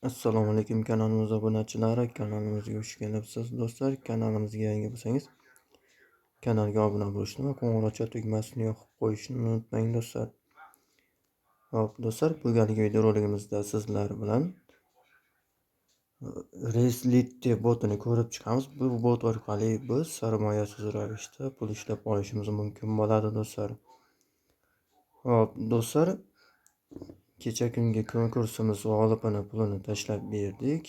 Assalomu alaykum kanalimiz obunachilari, kanalimizga xush kelibsiz do'stlar. Kanalimizga yangi bo'lsangiz, kanalga obuna bo'lishni va qo'ng'iroqcha tugmasini yoqib qo'yishni unutmang do'stlar. Hop do'stlar, bu galgi videorolikimizda sizlar bilan Reslit botini ko'rib chiqamiz. Bu bot orqali biz sarmoyasiz ravishda pul ishlab olishimiz mumkin bo'ladi do'stlar. Hop do'stlar, kecha kungi konkursimiz g'olibini pulini tashlab berdik.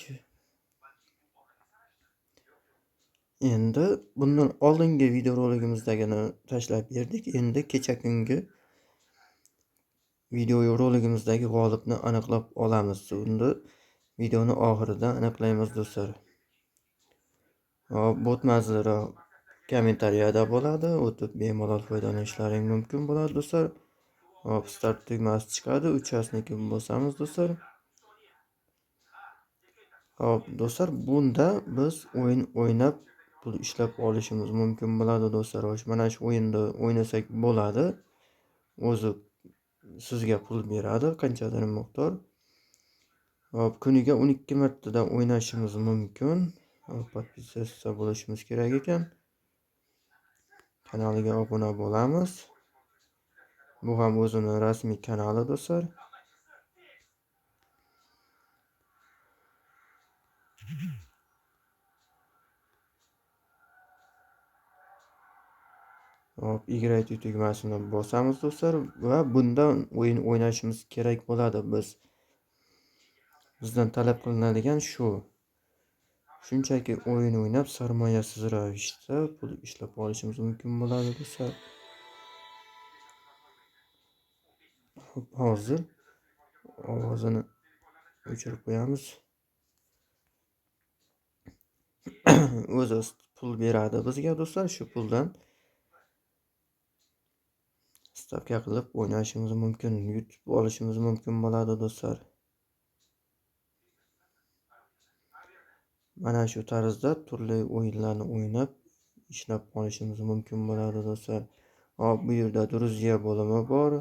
Endi bundan oldingi videoroligimizdagini tashlab berdik. Endi kecha kungi videoroligimizdagi g'olibni aniqlab olamiz. Unda videoni oxirida aniqlaymiz do'stlar. Hop, bot manzili kommentariyada bo'ladi. O'tib bemalol foydalanishlaring mumkin bo'ladi do'stlar. Hop, start tugmasi chiqadi. Uchasini bosamiz do'stlar. Hop do'stlar, bunda biz o'yin o'ynab pul ishlab olishimiz mumkin bo'ladi do'stlar. Mana shu o'yinda o'ynasak bo'ladi. O'zi sizga pul beradi, qanchadir miqdor. Hop, kuniga 12 martadan o'ynashimiz mumkin. Podpisatsiya bo'lishimiz kerak ekan. Kanaliga obuna bo'lamiz. Bu ham o'zining rasmiy kanali do'stlar. Hop, igraytu tugmasini bosamiz do'stlar va bundan o'yin o'ynashimiz kerak bo'ladi biz. Bizdan talab qilinadigan shu. Shunchaki o'yin o'ynab sarmoyasiz ravishda pul ishlab olishimiz mumkin bo'ladi do'stlar. Hop, hozir ovozini o'chirib qo'yamiz. O'zi pul beradi bizga do'stlar, shu puldan stavka qilib o'ynashimiz mumkin, yutib olishimiz mumkin bo'ladi do'stlar. Mana shu tarzda turli o'yinlarni o'ynab ishlab olishimiz mumkin bo'ladi do'stlar. Hop, bu yerda Druziya bo'limi bor.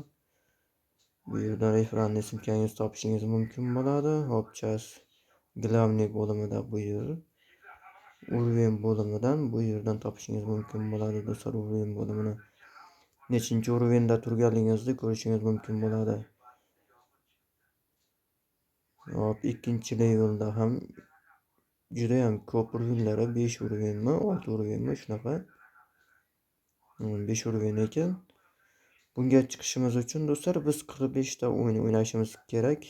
Bu yerda referansiya simkangizni topishingiz mumkin bo'ladi. Hop, chas glavniy bo'limida bu yer. Uровень bo'limidan bu yerdan topishingiz mumkin bo'ladi do'stlar. Uровень bo'limini nechinchi urovenda turganligingizni ko'rishingiz mumkin bo'ladi. Hop, ikkinchi levelda ham juda ham ko'p urovenlari 5 urovenmi, 6 urovenmi shunaqa. 5 uroven ekan. Bunga chiqishimiz uchun do'stlar biz 45 ta o'yin o'ynashimiz kerak.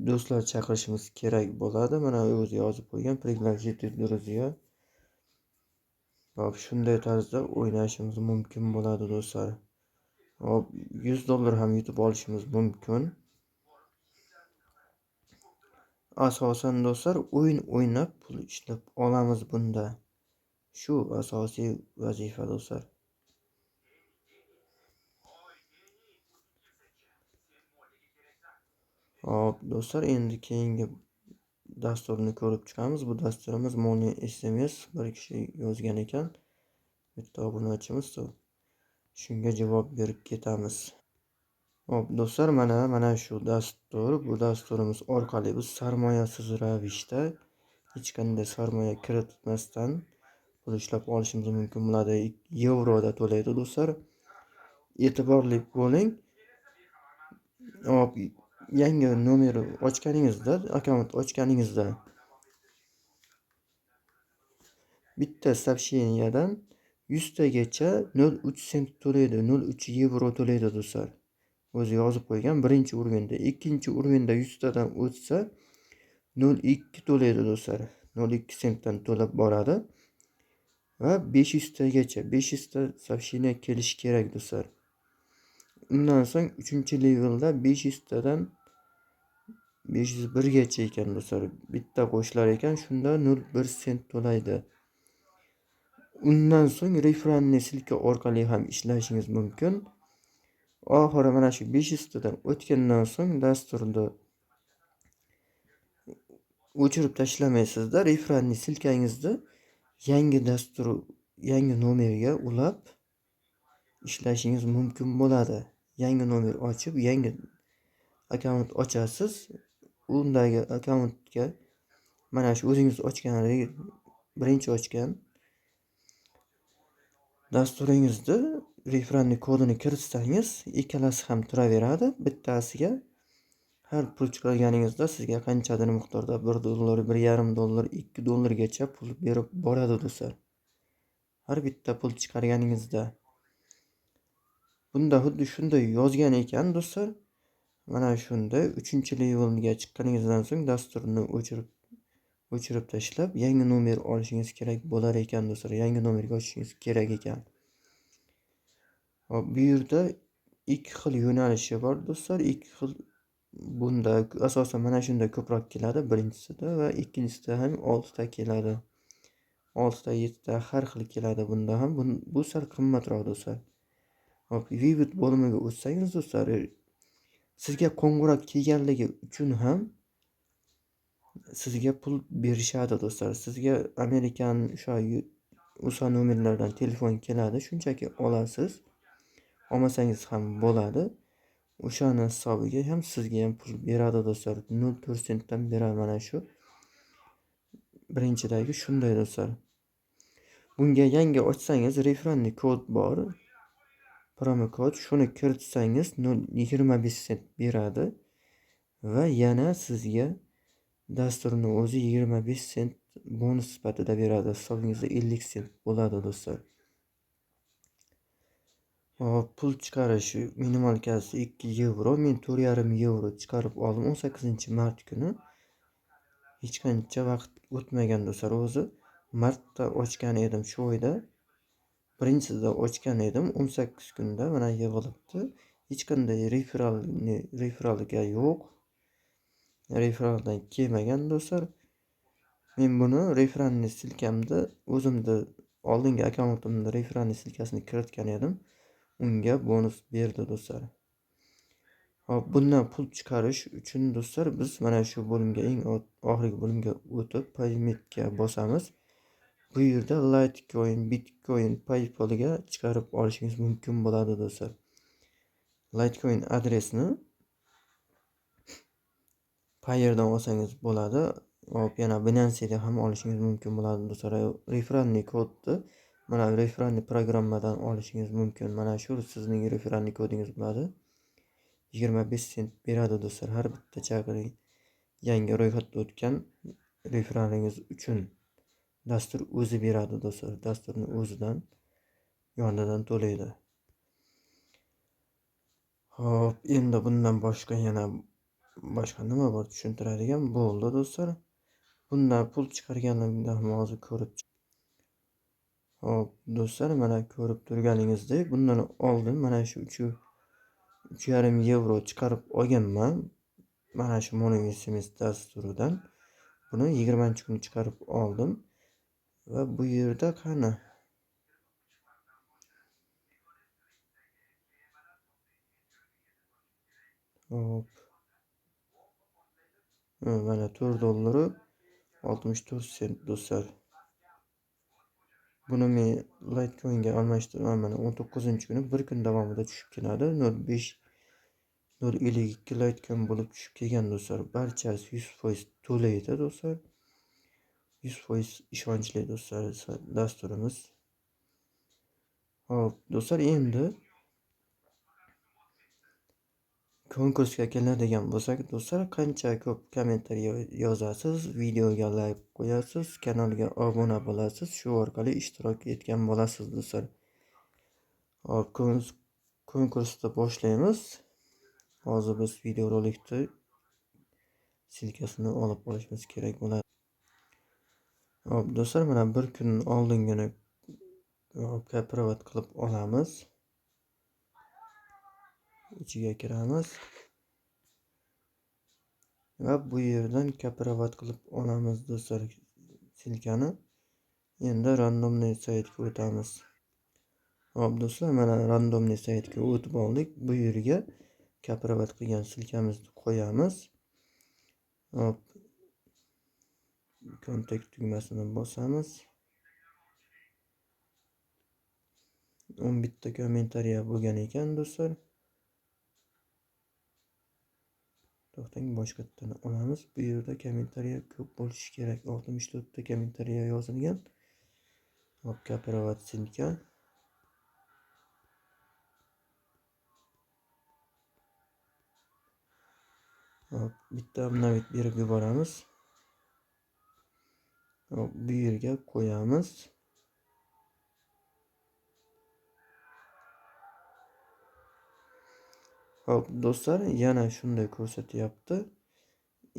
Do'stlar chaqirishimiz kerak bo'ladi. Mana o'zi yozib qo'ygan Priglashite Druziya. Hop, shunday tarzda o'ynashimiz mumkin bo'ladi do'stlar. Hop, $100 ham yutib olishimiz mumkin. Asosan do'stlar o'yin o'ynab pul ishlab olamiz bunda. Shu asosiy vazifa do'stlar. Hop do'stlar, endi keyingi dasturni ko'rib chiqamiz. Bu dasturimiz Money SMS bir kishi yozgan ekan. Bitta obunachimiz. Shunga javob berib ketamiz. Hop do'stlar, mana shu dastur. Bu dasturimiz orqali biz sarmoyasiz ravishda hech qanday sarmoya kiritmasdan pul ishlab olishimiz mumkin bo'ladi. Yevroda to'laydi do'stlar. E'tiborli bo'ling. Hop, yangi nomer ochganingizda, akkaunt ochganingizda bitta soобщениyadan 100 tagacha 0.3 sent to'laydi, 0.3 yevro to'laydi do'stlar. O'zi yozib qo'ygan birinchi urganda, ikkinchi urganda 100 tadan o'tsa 0.2 to'laydi do'stlar. 0.2 sentdan to'lab boradi va 500 tagacha 500 ta soобщение kelishi kerak do'stlar. Undan so'ng 3-levelda 500 tadan 501 gacha ekan do'stlar. Bitta qo'shilar ekan, shunda 0.1 sent to'laydi. Undan so'ng referansiya silka orqali ham ishlashingiz mumkin. Oxiri mana shu 500 tadan o'tgandan so'ng dasturni o'chirib tashlamaysizda, referansiya silkangizni yangi dastur, yangi nomerga ulab ishlashingiz mumkin bo'ladi. Yangi nomer ochib, yangi akkaunt ochasiz. Undagi akkauntga mana shu o'zingiz ochgan, birinchi ochgan dasturingizda referendum kodini kiritsangiz, ikkalasi ham turaveradi. Bittasiga har pul chiqarganingizda sizga qanchadir miqdorda $1, $1,5, $2gacha pul berib boradi do'stlar. Har bitta pul chiqarganingizda. Bunda xuddi shunday yozgan ekan do'stlar. Mana shunda 3-levelga chiqqaningizdan so'ng dasturni o'chirib tashlab, yangi nomer olishingiz kerak bo'lar ekan do'stlar. Yangi nomerga o'tishingiz kerak ekan. Hop, bu yerda ikki xil yo'nalishi bor do'stlar. Ikki xil. Bunda asosan mana shunda ko'proq keladi, birinchisida va ikkinchisida ham 6 ta keladi. 6 ta, 7 ta har xil keladi bunda ham. Bu sal qimmatroq do'stlar. Hop, Vivid bo'limiga o'tsangiz do'stlar, sizga qo'ng'iroq kelganligi uchun ham sizga pul berishadi do'stlar. Sizga Amerikan o'sha nomerlardan telefon keladi, shunchaki olasiz. Olmasangiz ham bo'ladi. O'shani hisobiga ham sizga ham pul beradi do'stlar. 0.4 sentdan beradi mana shu. Birinchidagi shunday do'stlar. Bunga yangi ochsangiz referendum kod bor. Promo kod, shuni kiritsangiz 0.25 sent beradi va yana sizga dasturni o'zi 25 sent bonus sifatida beradi. Hisobingizda 50 sent bo'ladi do'stlar. Hop, pul chiqarish minimalkasi 2 yevro. Men 4,5 yevro chiqarib oldim 18-mart kuni. Hech qancha vaqt o'tmagan do'stlar. O'zi martda ochgan edim shu oyda. Birinchisida ochgan edim 18 kunda mana yig'ilibdi. Hech qanday referalga yo'q. Referaldan kelmagan do'stlar. Men buni referendum silkamda o'zimda oldingi akkauntimda referendum silkasini kiritgan edim. Unga bonus berdi do'stlar. Hop, bundan pul chiqarish uchun do'stlar biz mana shu bo'limga, eng oxirgi bo'limga o'tib paymentga bosamiz. Bu yerda Litecoin, Bitcoin, PayPal'ga chiqarib olishingiz mumkin bo'ladi do'stlar. Litecoin adresini Payeer'dan olsangiz bo'ladi. Hop, yana Binance'da ham olishingiz mumkin bo'ladi do'stlar. Referendum kodni mana referendum programmadan olishingiz mumkin. Mana shu sizning referendum kodingiz bo'ladi. 25 sent beradi do'stlar har bitta chaqiring. Yangi ro'yxatda o'tgan referendingiz uchun dastur o'zi beradi do'stlar. Dasturni o'zidan yonidan to'laydi. Hop, endi bundan boshqa yana nima bor tushuntiradigan bo'ldi do'stlar. Bundan pul chiqarganimda ham hozir ko'rib. Hop, do'stlar, mana ko'rib turganingizdek, bundan oldin mana shu 3,5 yevro chiqarib olganman. Mana shu Mono SMS dasturidan. Buni 20-kuni chiqarib oldim. Va bu yerda qani hop. Mana $4.64 do'stlar. Buni men Litecoin'ga almashtirdim. Mana 19-kuni bir kun davomida tushib keladi. 0.52 Litecoin bo'lib tushib kelgan do'stlar. Barchasi 100% to'laydi do'stlar. 100% ishonchli do'stlar dasturimiz. Hop, do'stlar, endi konkursga keladigan bo'lsak do'stlar, qancha ko'p kommentariy yozasiz, videoga layk qo'yasiz, kanalga obuna bo'lasiz, shu orqali ishtirok etgan bo'lasiz do'stlar. Hop, konkursni boshlaymiz. Hozir biz videorolikni silkasini olib olishimiz kerak bo'ladi. Hop, do'stlar, mana bir kun oldingina kaprovat qilib olamiz. Ichiga kiramiz. Va bu yerdan kaprovat qilib olamiz do'stlar silkani. Endi randomniy saytga o'tamiz. Hop, do'stlar, mana randomniy saytga o'tib oldik. Bu yerga kaprovat qilgan silkamizni qo'yamiz. Hop, kontakt tugmasini bosamiz. 11 ta kommentariy bo'lgan ekan do'stlar. to'xtang, boshqatdan olamiz. Bu yerda kommentariya ko'p bo'lishi kerak. 64 ta kommentariya yozilgan. Hop, kooperatsiya. Hop, bitta obnovit berib yuboramiz. Hop, bu yerga qo'yamiz. Hop, do'stlar, yana shunday ko'rsatyapti.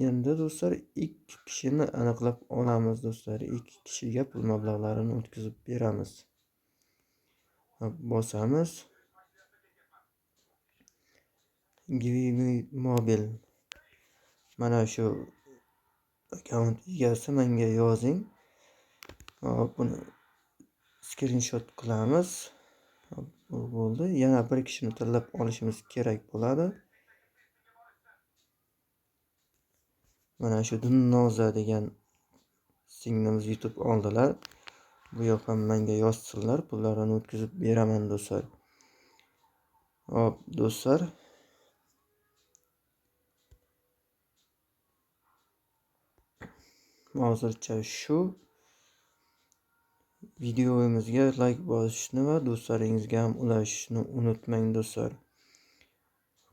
Endi do'stlar, 2 kishini aniqlab olamiz do'stlar. 2 kishiga pul mablag'larini o'tkazib beramiz. Hop, bosamiz. Givi mobil. Mana shu akkaunt egasi menga yozing. Hop, buni screenshot qilamiz. Hop, bu bo'ldi. Yana bir kishini tanlab olishimiz kerak bo'ladi. Mana shu Dinnoza degan singlimiz yutib oldilar. Bu yoq ham menga yozsinlar, pullarini o'tkazib beraman do'stlar. Hop, do'stlar. Hozircha shu. Videomizga like bosishni va do'stlaringizga ham ulashishni unutmang do'stlar.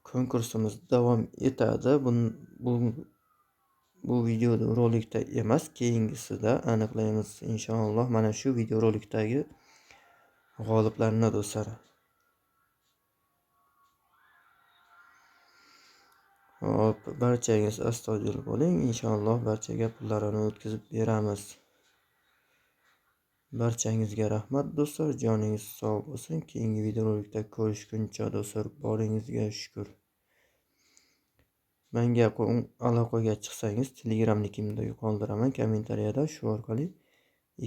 Konkursimiz davom etadi. Bu video rolikda emas, keyingisida aniqlaymiz inshaalloh. Mana shu video rolikdagi g'oliblarni do'stlar. Hop, barchangiz astoydil bo'ling. Inshaalloh barchaga pullarini o'tkazib beramiz. Barchangizga rahmat do'stlar. Joningiz sog' bo'lsin. Keyingi videorolikda ko'rishguncha do'stlar, boringizga shukr. Menga aloqaga chiqsangiz, Telegramnikimda qoldiraman kommentariyada. Shu orqali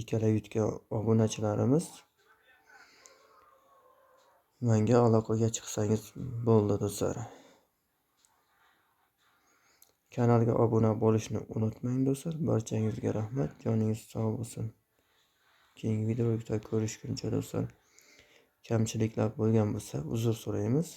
ikkala yutga obunachilarimiz menga aloqaga chiqsangiz bo'ldi do'stlar. Kanalga obuna bo'lishni unutmang do'stlar. Barchangizga rahmat. Joningiz sog' bo'lsin. Keyingi videoda ko'rishguncha do'stlar, kamchiliklar bo'lgan bo'lsa uzr so'raymiz.